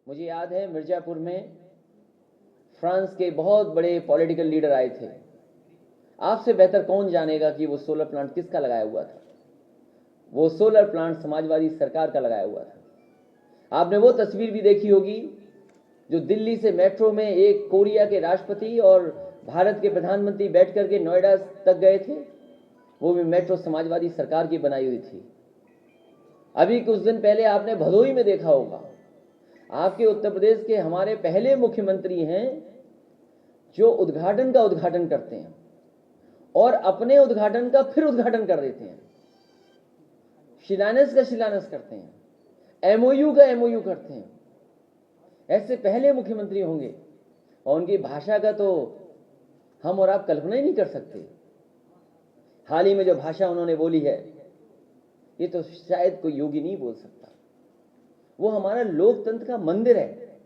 मुझे याद है मिर्जापुर में फ्रांस के बहुत बड़े पॉलिटिकल लीडर आए थे। आपसे बेहतर कौन जानेगा कि वो सोलर प्लांट किसका लगाया हुआ था। वो सोलर प्लांट समाजवादी सरकार का लगाया हुआ था। आपने वो तस्वीर भी देखी होगी जो दिल्ली से मेट्रो में एक कोरिया के राष्ट्रपति और भारत के प्रधानमंत्री बैठ करके नोएडा तक गए थे। वो भी मेट्रो समाजवादी सरकार की बनाई हुई थी। अभी कुछ दिन पहले आपने भदोही में देखा होगा, आपके उत्तर प्रदेश के हमारे पहले मुख्यमंत्री हैं जो उद्घाटन का उद्घाटन करते हैं और अपने उद्घाटन का फिर उद्घाटन कर देते हैं, शिलान्यास का शिलान्यास करते हैं, एमओयू का एमओयू करते हैं। ऐसे पहले मुख्यमंत्री होंगे और उनकी भाषा का तो हम और आप कल्पना ही नहीं कर सकते। हाल ही में जो भाषा उन्होंने बोली है, ये तो शायद कोई योगी नहीं बोल सकता। वो हमारा लोकतंत्र का मंदिर है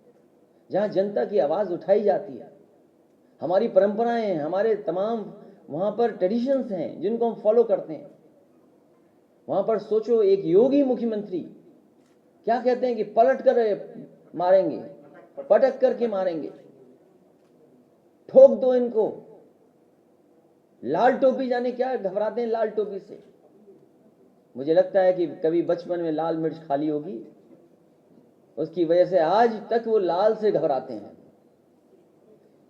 जहां जनता की आवाज उठाई जाती है। हमारी परंपराएं हैं, हमारे तमाम वहां पर ट्रेडिशंस हैं जिनको हम फॉलो करते हैं। वहां पर सोचो, एक योगी मुख्यमंत्री क्या कहते हैं कि पलट कर मारेंगे, पटक करके मारेंगे, ठोक दो इनको। लाल टोपी, जाने क्या घबराते हैं लाल टोपी से। मुझे लगता है कि कभी बचपन में लाल मिर्च खा ली होगी, उसकी वजह से आज तक वो लाल से घबराते हैं।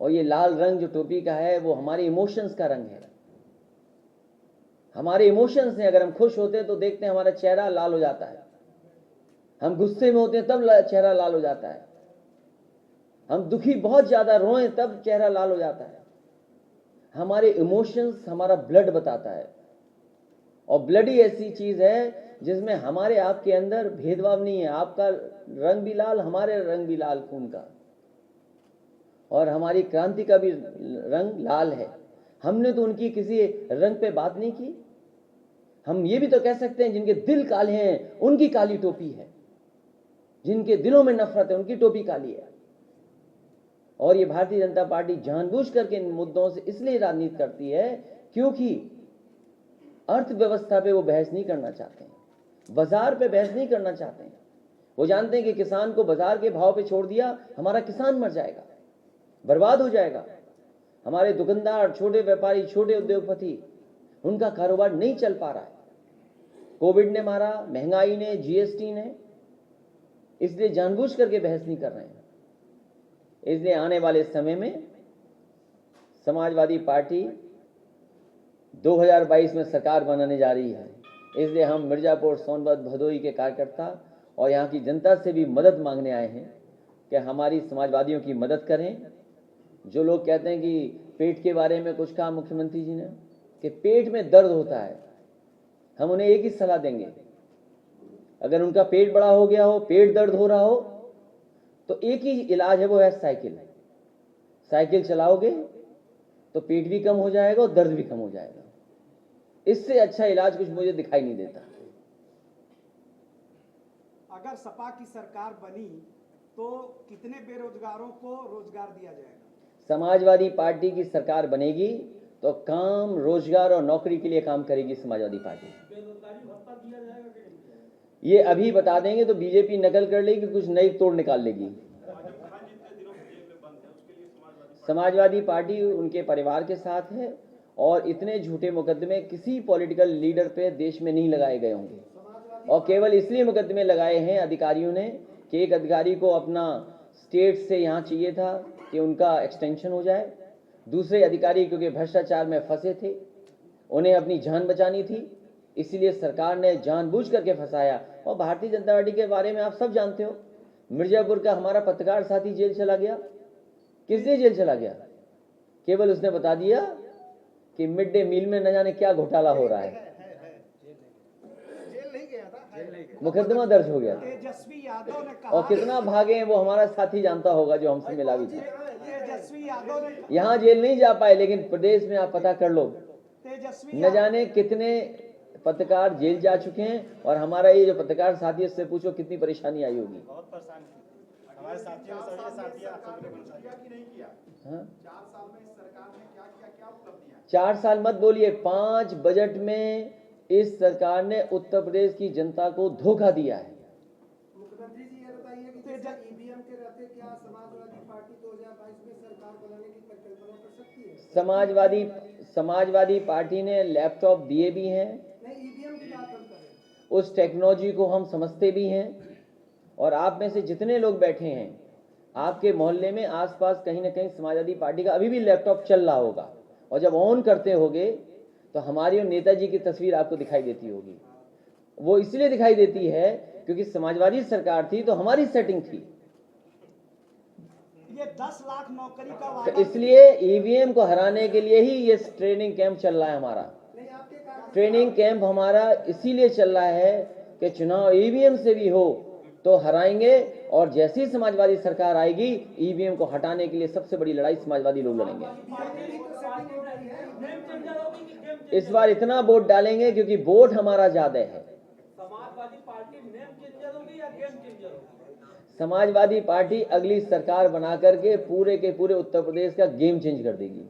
और ये लाल रंग जो टोपी का है वो हमारे इमोशंस का रंग है। हमारे इमोशंस हैं। अगर हम खुश होते हैं तो देखते हैं हमारा चेहरा लाल हो जाता है, हम गुस्से में होते हैं तब चेहरा लाल हो जाता है, हम दुखी बहुत ज्यादा रोएं तब चेहरा लाल हो जाता है। हमारे इमोशंस हमारा ब्लड बताता है, और ब्लड ही ऐसी चीज है जिसमें हमारे आपके अंदर भेदभाव नहीं है। आपका रंग भी लाल, हमारे रंग भी लाल खून का, और हमारी क्रांति का भी रंग लाल है। हमने तो उनकी किसी रंग पे बात नहीं की। हम ये भी तो कह सकते हैं जिनके दिल काले हैं उनकी काली टोपी है, जिनके दिलों में नफरत है उनकी टोपी काली है। और ये भारतीय जनता पार्टी जानबूझ करके इन मुद्दों से इसलिए राजनीति करती है क्योंकि अर्थव्यवस्था पे वो बहस नहीं करना चाहते हैं, बाजार पे बहस नहीं करना चाहते हैं। वो जानते हैं कि किसान को बाजार के भाव पे छोड़ दिया, हमारा किसान मर जाएगा, बर्बाद हो जाएगा। हमारे दुकानदार, छोटे व्यापारी, छोटे उद्योगपति, उनका कारोबार नहीं चल पा रहा है। कोविड ने मारा, महंगाई ने, जीएसटी ने, इसलिए जानबूझ करके बहस नहीं कर रहे हैं। इसलिए आने वाले समय में समाजवादी पार्टी 2022 में सरकार बनाने जा रही है। इसलिए हम मिर्जापुर, सोनभद्र, भदोही के कार्यकर्ता और यहाँ की जनता से भी मदद मांगने आए हैं कि हमारी समाजवादियों की मदद करें। जो लोग कहते हैं कि पेट के बारे में कुछ कहा मुख्यमंत्री जी ने कि पेट में दर्द होता है, हम उन्हें एक ही सलाह देंगे, अगर उनका पेट बड़ा हो गया हो, पेट दर्द हो रहा हो, तो एक ही इलाज है, वो है साइकिल। साइकिल चलाओगे तो पेट भी कम हो जाएगा और दर्द भी कम हो जाएगा। इससे अच्छा इलाज कुछ मुझे दिखाई नहीं देता। अगर सपा की सरकार बनी तो कितने बेरोजगारों को रोजगार दिया जाएगा? समाजवादी पार्टी की सरकार बनेगी तो काम, रोजगार और नौकरी के लिए काम करेगी समाजवादी पार्टी। बेरोजगारी भत्ता दिया जाएगा कि नहीं? ये अभी बता देंगे तो बीजेपी नकल कर लेगी, कुछ नई तोड़ निकाल लेगी। समाजवादी पार्टी उनके परिवार के साथ है और इतने झूठे मुकदमे किसी पॉलिटिकल लीडर पे देश में नहीं लगाए गए होंगे, और केवल इसलिए मुकदमे लगाए हैं अधिकारियों ने कि एक अधिकारी को अपना स्टेट से यहाँ चाहिए था कि उनका एक्सटेंशन हो जाए, दूसरे अधिकारी क्योंकि भ्रष्टाचार में फंसे थे, उन्हें अपनी जान बचानी थी, इसीलिए सरकार ने जानबूझ करके फंसाया। और भारतीय जनता पार्टी के बारे में आप सब जानते हो, मिर्जापुर का हमारा पत्रकार साथी जेल चला गया। किस लिए जेल चला गया? केवल उसने बता दिया कि मिड डे मील में न जाने क्या घोटाला हो रहा है, मुकदमा दर्ज हो गया। तेजस्वी यादव ने कहा, और कितना भागे हैं वो हमारा साथी जानता होगा जो हमसे मिला भी था। तेजस्वी यादव ने यहाँ जेल नहीं जा पाए, लेकिन प्रदेश में आप पता कर लो, तेजस्वी न जाने कितने पत्रकार जेल जा चुके हैं। और हमारा ये जो पत्रकार साथी है, उससे पूछो कितनी परेशानी आई होगी। बहुत परेशान हमारे साथियों ने नहीं किया। हाँ? 4 साल में इस सरकार ने क्या किया, क्या उपलब्धियां? 4 साल मत बोलिए, 5 बजट में इस सरकार ने उत्तर प्रदेश की जनता को धोखा दिया है। मुख्यमंत्री जी ये बताइए कि जैसे ईवीएम के रहते क्या समाजवादी पार्टी 2022 में सरकार बनाने की परिकल्पना कर सकती है? समाजवादी पार्टी ने लैपटॉप दिए भी हैं, नहीं, ईवीएम की बात हम करें। उस टेक्नोलॉजी को हम समझते भी हैं, और आप में से जितने लोग बैठे हैं, आपके मोहल्ले में आसपास कहीं ना कहीं समाजवादी पार्टी का अभी भी लैपटॉप चल रहा होगा, और जब ऑन करते होगे तो हमारी और नेताजी की तस्वीर आपको दिखाई देती होगी। वो इसलिए दिखाई देती है क्योंकि समाजवादी सरकार थी तो हमारी सेटिंग थी, ये 10 लाख नौकरी का तो वादा, इसलिए ईवीएम को हराने के लिए ही ये ट्रेनिंग कैंप चल रहा है हमारा। नहीं, आपके कार्यकर्ता ट्रेनिंग कैंप हमारा इसीलिए चल रहा है कि चुनाव ईवीएम से भी हो तो हराएंगे, और जैसी ही समाजवादी सरकार आएगी ईवीएम को हटाने के लिए सबसे बड़ी लड़ाई समाजवादी लोग लड़ेंगे। इस बार इतना वोट डालेंगे क्योंकि वोट हमारा ज्यादा है। समाजवादी पार्टी नेम चेंजर होगी या गेम चेंजर होगी? समाजवादी पार्टी अगली सरकार बना करके पूरे के पूरे उत्तर प्रदेश का गेम चेंज कर देगी।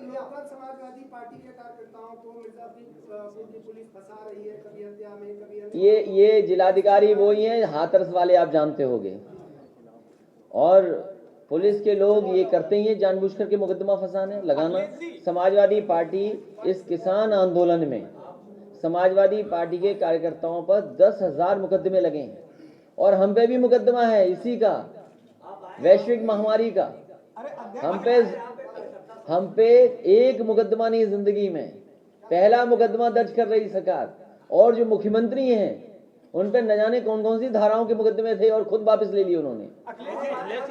लोकल समाजवादी पार्टी के कार्यकर्ताओं को मिर्जापुर की पुलिस फंसा रही है, कभी हत्या में, कभी अन्य। ये जिलाधिकारी वही हैं, हाथरस वाले आप जानते होंगे, और पुलिस के लोग ये करते ही हैं जानबूझ करके मुकदमा फंसाने लगाना। समाजवादी पार्टी इस किसान आंदोलन में समाजवादी पार्टी के कार्यकर्ताओं पर 10,000 मुकदमे लगे हैं, और हम पे भी मुकदमा है इसी का, वैश्विक महामारी का। हम पे एक मुकदमा नहीं जिंदगी में, पहला मुकदमा दर्ज कर रही सरकार, और जो मुख्यमंत्री हैं उन पे न जाने कौन कौन सी धाराओं के मुकदमे थे और खुद वापस ले लिए उन्होंने।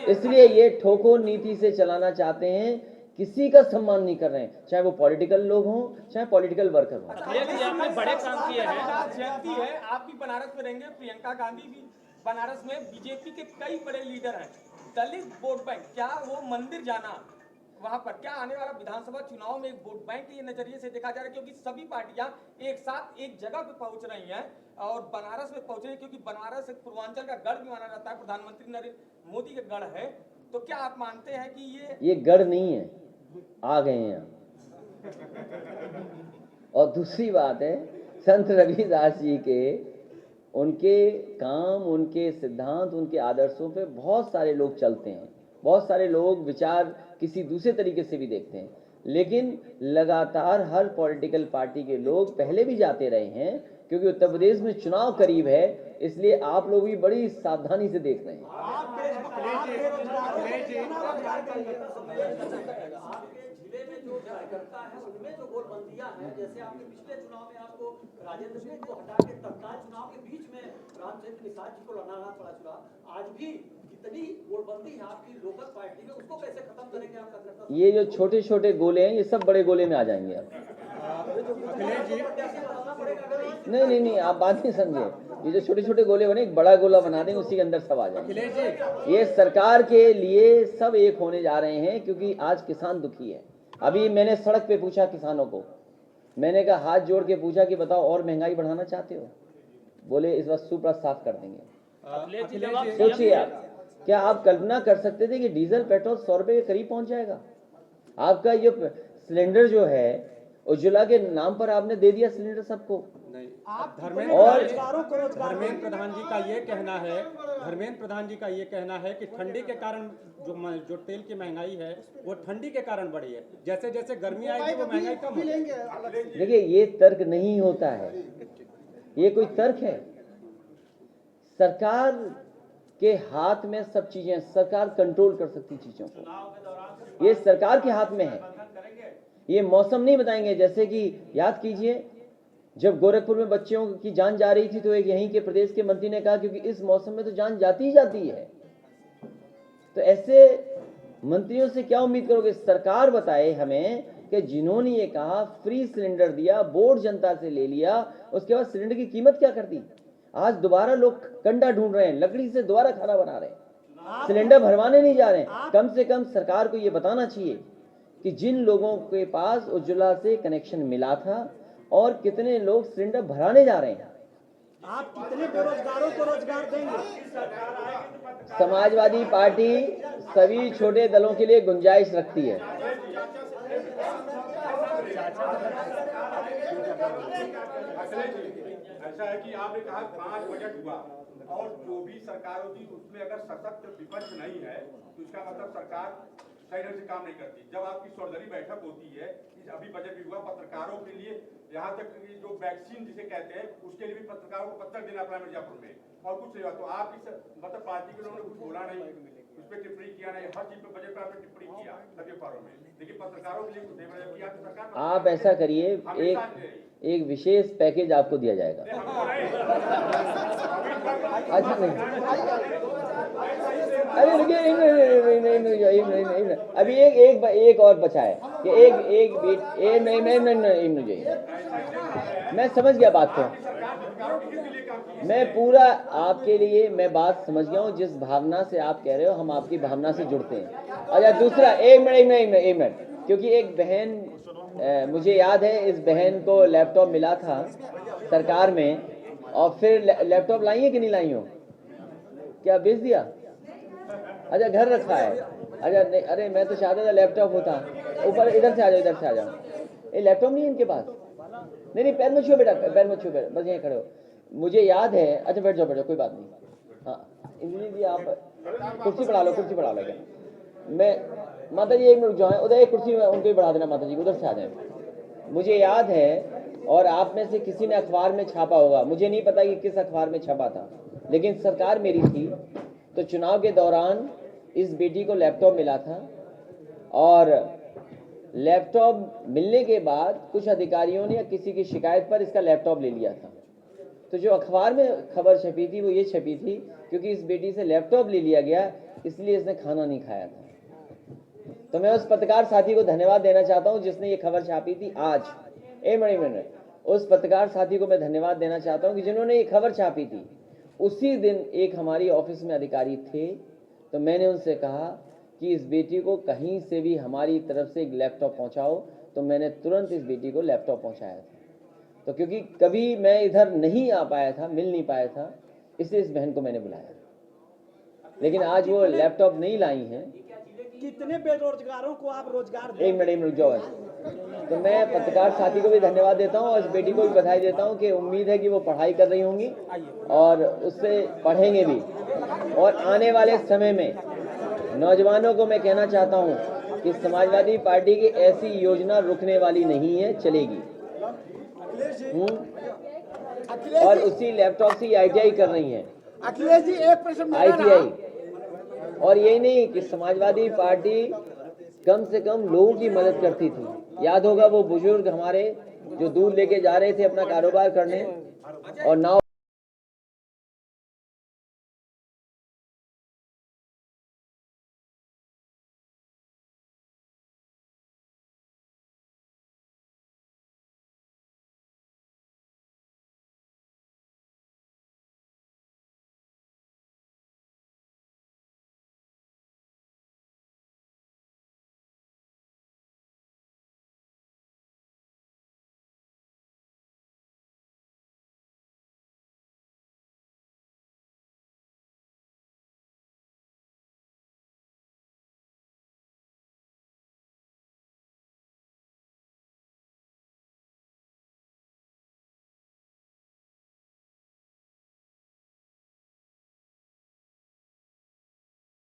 इसलिए ये ठोको नीति से चलाना चाहते हैं, किसी का सम्मान नहीं कर रहे हैं, चाहे वो पॉलिटिकल लोग हों चाहे पॉलिटिकल वर्कर हों। आपने बड़े काम किए हैं, जयंती है, आप भी बनारस में रहेंगे, प्रियंका गांधी भी बनारस में, बीजेपी के कई बड़े लीडर हैं। दलित वोट बैंक, क्या वो मंदिर जाना वहां पर क्या आने वाला विधानसभा चुनाव में एक वोट बैंक के नजरिए से देखा जा रहा है? क्योंकि सभी पार्टियां एक साथ एक जगह पे पहुंच रही हैं और बनारस में पहुंच रही है, क्योंकि बनारस एक पूर्वांचल का गढ़ भी माना जाता है, प्रधानमंत्री नरेंद्र मोदी का गढ़ है। तो क्या आप मानते हैं कि ये गढ़ नहीं है, आ गए हैं यहाँ। और दूसरी बात है, संत रविदास जी के उनके काम, उनके सिद्धांत, उनके आदर्शों पे बहुत सारे लोग चलते हैं, बहुत सारे लोग विचार किसी दूसरे तरीके से भी देखते हैं, लेकिन लगातार हर पॉलिटिकल पार्टी के लोग पहले भी जाते रहे हैं, क्योंकि उत्तर प्रदेश में चुनाव करीब है, इसलिए आप लोग भी बड़ी सावधानी से देख रहे हैं। आपके जिले में जो कार्यकर्ता है उनमें जो गोलबंदियां हैं, जैसे आपके पिछले चुनाव में आपको राजेंद्र सिंह को हटा के तत्काल चुनाव के बीच में रामचंद्र निषाद जी को लड़ना पड़ा चुनाव, आज भी कितनी गोलबंदी है आपकी लोकल पार्टी में, उसको कैसे खत्म करेंगे आप कार्यकर्ता? ये जो छोटे छोटे गोले हैं ये सब बड़े गोले में आ जाएंगे अब। नहीं, आप बात नहीं समझे। ये जो छोटे छोटे गोले बने एक बड़ा गोला बना देंगे, उसी के अंदर सब आ जाएंगे। ये सरकार के लिए सब एक होने जा रहे हैं, क्योंकि आज किसान दुखी है। अभी मैंने सड़क पे पूछा किसानों को, मैंने कहा हाथ जोड़ के पूछा कि बताओ और महंगाई बढ़ाना चाहते हो? बोले इस बार सुपड़ा साफ कर देंगे। सोचिए आप, क्या आप कल्पना कर सकते थे कि डीजल पेट्रोल 100 रुपए के करीब पहुंच जाएगा? आपका ये सिलेंडर जो है उज्ज्वला के नाम पर आपने दे दिया सिलेंडर सबको। आप धर्मेंद्र प्रधान जी का ये कहना है कि ठंडी के कारण जो तेल की महंगाई है वो ठंडी के कारण बढ़ी है, जैसे जैसे गर्मी आएगी वो महंगाई कम होगी। देखिए, ये तर्क नहीं होता है, ये कोई तर्क है? सरकार के हाथ में सब चीजें, सरकार कंट्रोल कर सकती चीजों को, ये सरकार के हाथ में है। ये मौसम नहीं बताएंगे, जैसे कि याद कीजिए जब गोरखपुर में बच्चों की जान जा रही थी तो एक यहीं के प्रदेश के मंत्री ने कहा क्योंकि इस मौसम में तो जान जाती ही जाती है। तो ऐसे मंत्रियों से क्या उम्मीद करोगे? सरकार बताए हमें कि जिन्होंने ये कहा फ्री सिलेंडर दिया, बोर्ड जनता से ले लिया, उसके बाद सिलेंडर की कीमत क्या कर दी? आज दोबारा लोग कंडा ढूंढ रहे हैं, लकड़ी से दोबारा खाना बना रहे हैं, सिलेंडर भरवाने नहीं जा रहे हैं। कम से कम सरकार को ये बताना चाहिए कि जिन लोगों के पास उज्ज्वला से कनेक्शन मिला था और कितने लोग सिलेंडर भराने जा रहे हैं। आप कितने बेरोजगारों को रोजगार देंगे? समाजवादी पार्टी सभी छोटे दलों के लिए गुंजाइश रखती है। ऐसा है कि आपने कहा 5 बजट हुआ, और जो भी सरकार होती है उसमें अगर सशक्त विपक्ष नहीं है तो इसका मतलब सरकार सही ढंग से काम नहीं करती। जब आपकी सर्वदलीय बैठक होती है, अभी बजट भी हुआ, पत्रकारों के लिए यहाँ तक कि जो वैक्सीन जिसे कहते हैं उसके लिए भी पत्रकारों को पत्र देना पड़ा मिर्जापुर में, और कुछ नहीं हुआ। तो आप इस मतलब पार्टी के लोगों ने कुछ बोला नहीं, उस पर टिप्पणी किया नहीं, हर चीज पे बजट पर आपने टिप्पणी किया सभी अखबारों में, लेकिन पत्रकारों के लिए कुछ नहीं बना। जबकि आपकी सरकार आप ऐसा करिए, एक विशेष पैकेज आपको दिया जाएगा। अच्छा नहीं, अरे रुकिए, अभी एक और बचा है कि मैं समझ गया बात को, मैं पूरा आपके लिए मैं बात समझ गया हूँ। जिस भावना से आप कह रहे हो हम आपकी भावना से जुड़ते हैं। अच्छा दूसरा, एक मिनट, क्योंकि एक बहन मुझे याद है, इस बहन को लैपटॉप मिला था सरकार में, और फिर लैपटॉप लाई है कि नहीं लाई हो? क्या बेच दिया? अच्छा घर रखा है। अच्छा नहीं, अरे मैं तो चाहता था लैपटॉप होता। ऊपर इधर से आ जाओ, ये लैपटॉप नहीं है इनके पास। नहीं पैर मत छुओ बेटा, बस यहीं खड़े हो। मुझे याद है, अच्छा बैठ जाओ कोई बात नहीं। हाँ इंद्रजीत जी आप कुर्सी बढ़ा लो क्या। मैं माता जी एक मिनट जो है उधर एक कुर्सी में उनको ही बढ़ा देना, माता जी उधर से आ जाए। मुझे याद है, और आप में से किसी ने अखबार में छापा होगा, मुझे नहीं पता कि किस अखबार में छपा था, लेकिन सरकार मेरी थी तो चुनाव के दौरान इस बेटी को लैपटॉप मिला था, और लैपटॉप मिलने के बाद कुछ अधिकारियों ने या किसी की शिकायत पर इसका लैपटॉप ले लिया था। तो जो अखबार में खबर छपी थी वो ये छपी थी क्योंकि इस बेटी से लैपटॉप ले लिया गया इसलिए इसने खाना नहीं खाया था। तो मैं उस पत्रकार साथी को धन्यवाद देना चाहता हूं जिसने ये खबर छापी थी आज। मिनट, उस पत्रकार साथी को मैं धन्यवाद देना चाहता हूं कि जिन्होंने ये खबर छापी थी। उसी दिन एक हमारी ऑफिस में अधिकारी थे, तो मैंने उनसे कहा कि इस बेटी को कहीं से भी हमारी तरफ से एक लैपटॉप पहुंचाओ, तो मैंने तुरंत इस बेटी को लैपटॉप पहुंचाया था। तो क्योंकि कभी मैं इधर नहीं आ पाया था, मिल नहीं पाया था, इसलिए इस बहन को मैंने बुलाया। लेकिन आज वो लैपटॉप नहीं लाई हैं। कितने बेरोजगारों को आप रोजगार एक मिनट जाओ। तो मैं पत्रकार साथी को भी धन्यवाद देता हूं और इस बेटी को भी बधाई देता हूं कि उम्मीद है कि वो पढ़ाई कर रही होंगी और उससे पढ़ेंगे भी। और आने वाले समय में नौजवानों को मैं कहना चाहता हूं कि समाजवादी पार्टी की ऐसी योजना रुकने वाली नहीं है, चलेगी। और उसी लैपटॉप से ITI कर रही हैं। अखिलेश जी एक प्रश्न ITI। और यही नहीं कि समाजवादी पार्टी कम से कम लोगों की मदद करती थी। याद होगा वो बुजुर्ग हमारे जो दूध लेके जा रहे थे अपना कारोबार करने, और नाव